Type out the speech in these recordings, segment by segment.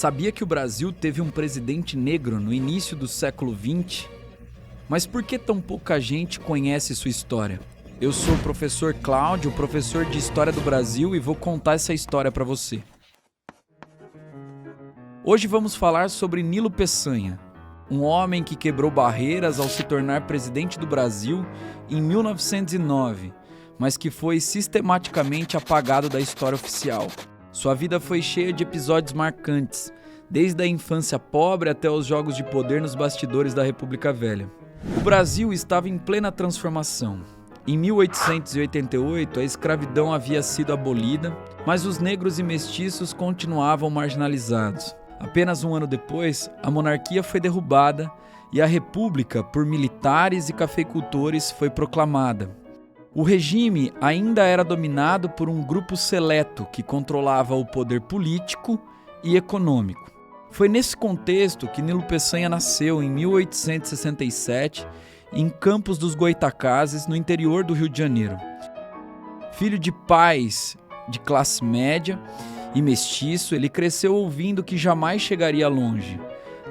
Sabia que o Brasil teve um presidente negro no início do século XX? Mas por que tão pouca gente conhece sua história? Eu sou o professor Cláudio, professor de História do Brasil, e vou contar essa história para você. Hoje vamos falar sobre Nilo Peçanha, um homem que quebrou barreiras ao se tornar presidente do Brasil em 1909, mas que foi sistematicamente apagado da história oficial. Sua vida foi cheia de episódios marcantes, desde a infância pobre até os jogos de poder nos bastidores da República Velha. O Brasil estava em plena transformação. Em 1888, a escravidão havia sido abolida, mas os negros e mestiços continuavam marginalizados. Apenas um ano depois, a monarquia foi derrubada e a república, por militares e cafeicultores, foi proclamada. O regime ainda era dominado por um grupo seleto que controlava o poder político e econômico. Foi nesse contexto que Nilo Peçanha nasceu em 1867, em Campos dos Goytacazes, no interior do Rio de Janeiro. Filho de pais de classe média e mestiço, ele cresceu ouvindo que jamais chegaria longe.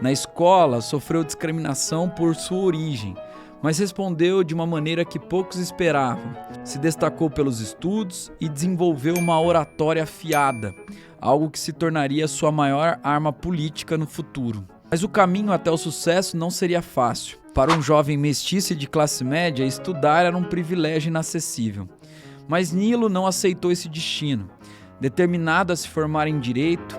Na escola, sofreu discriminação por sua origem, mas respondeu de uma maneira que poucos esperavam. Se destacou pelos estudos e desenvolveu uma oratória afiada, algo que se tornaria sua maior arma política no futuro. Mas o caminho até o sucesso não seria fácil. Para um jovem mestiço e de classe média, estudar era um privilégio inacessível. Mas Nilo não aceitou esse destino. Determinado a se formar em Direito,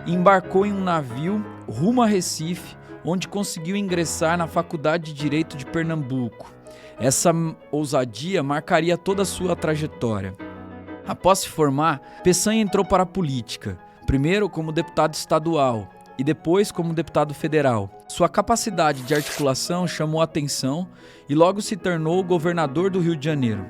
embarcou em um navio rumo a Recife, onde conseguiu ingressar na Faculdade de Direito de Pernambuco. Essa ousadia marcaria toda a sua trajetória. Após se formar, Peçanha entrou para a política, primeiro como deputado estadual e depois como deputado federal. Sua capacidade de articulação chamou a atenção e logo se tornou governador do Rio de Janeiro.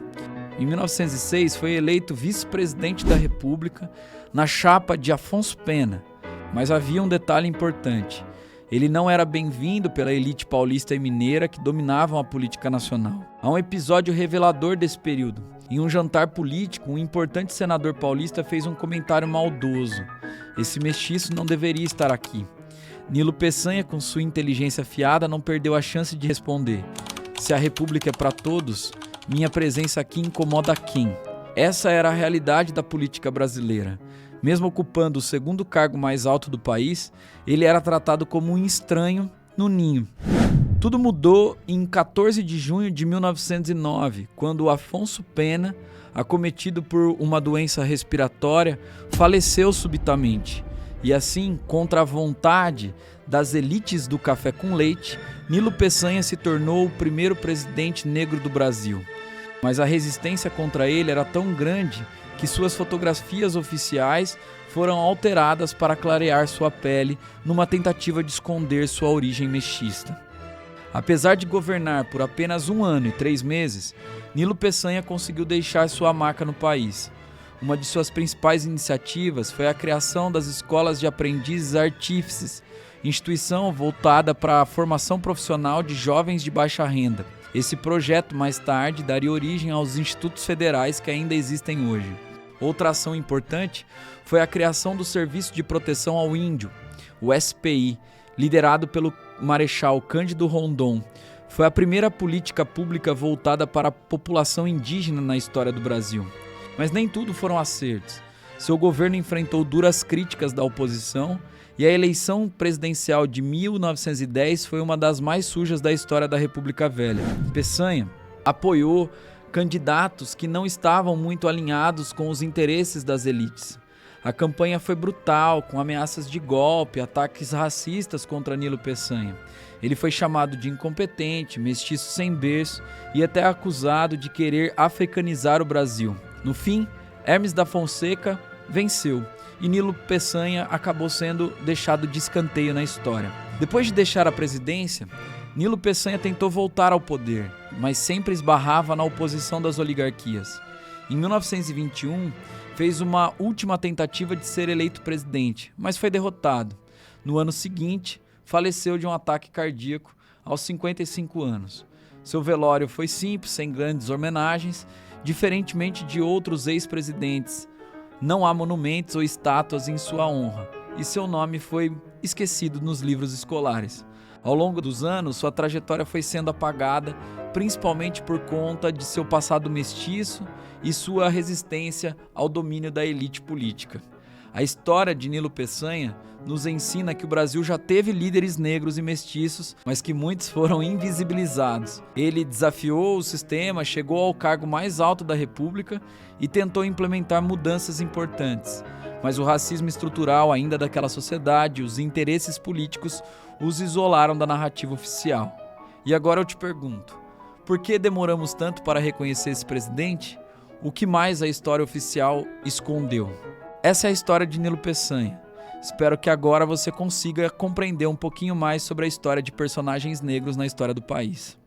Em 1906, foi eleito vice-presidente da República na chapa de Afonso Pena, mas havia um detalhe importante. Ele não era bem-vindo pela elite paulista e mineira que dominavam a política nacional. Há um episódio revelador desse período. Em um jantar político, um importante senador paulista fez um comentário maldoso. Esse mestiço não deveria estar aqui. Nilo Peçanha, com sua inteligência afiada, não perdeu a chance de responder: se a república é para todos, minha presença aqui incomoda quem? Essa era a realidade da política brasileira. Mesmo ocupando o segundo cargo mais alto do país, ele era tratado como um estranho no ninho. Tudo mudou em 14 de junho de 1909, quando Afonso Pena, acometido por uma doença respiratória, faleceu subitamente. E assim, contra a vontade das elites do café com leite, Nilo Peçanha se tornou o primeiro presidente negro do Brasil. Mas a resistência contra ele era tão grande que suas fotografias oficiais foram alteradas para clarear sua pele numa tentativa de esconder sua origem mestiça. Apesar de governar por apenas 1 ano e 3 meses, Nilo Peçanha conseguiu deixar sua marca no país. Uma de suas principais iniciativas foi a criação das Escolas de Aprendizes Artífices, instituição voltada para a formação profissional de jovens de baixa renda. Esse projeto, mais tarde, daria origem aos institutos federais que ainda existem hoje. Outra ação importante foi a criação do Serviço de Proteção ao Índio, o SPI, liderado pelo Marechal Cândido Rondon. Foi a primeira política pública voltada para a população indígena na história do Brasil. Mas nem tudo foram acertos. Seu governo enfrentou duras críticas da oposição e a eleição presidencial de 1910 foi uma das mais sujas da história da República Velha. Peçanha apoiou candidatos que não estavam muito alinhados com os interesses das elites. A campanha foi brutal, com ameaças de golpe, ataques racistas contra Nilo Peçanha. Ele foi chamado de incompetente, mestiço sem berço e até acusado de querer africanizar o Brasil. No fim, Hermes da Fonseca venceu e Nilo Peçanha acabou sendo deixado de escanteio na história. Depois de deixar a presidência, Nilo Peçanha tentou voltar ao poder, mas sempre esbarrava na oposição das oligarquias. Em 1921, fez uma última tentativa de ser eleito presidente, mas foi derrotado. No ano seguinte, faleceu de um ataque cardíaco aos 55 anos. Seu velório foi simples, sem grandes homenagens, diferentemente de outros ex-presidentes. Não há monumentos ou estátuas em sua honra. e seu nome foi esquecido nos livros escolares. Ao longo dos anos, sua trajetória foi sendo apagada, principalmente por conta de seu passado mestiço e sua resistência ao domínio da elite política. A história de Nilo Peçanha nos ensina que o Brasil já teve líderes negros e mestiços, mas que muitos foram invisibilizados. Ele desafiou o sistema, chegou ao cargo mais alto da República e tentou implementar mudanças importantes. Mas o racismo estrutural ainda daquela sociedade, os interesses políticos, os isolaram da narrativa oficial. E agora eu te pergunto, por que demoramos tanto para reconhecer esse presidente? O que mais a história oficial escondeu? Essa é a história de Nilo Peçanha. Espero que agora você consiga compreender um pouquinho mais sobre a história de personagens negros na história do país.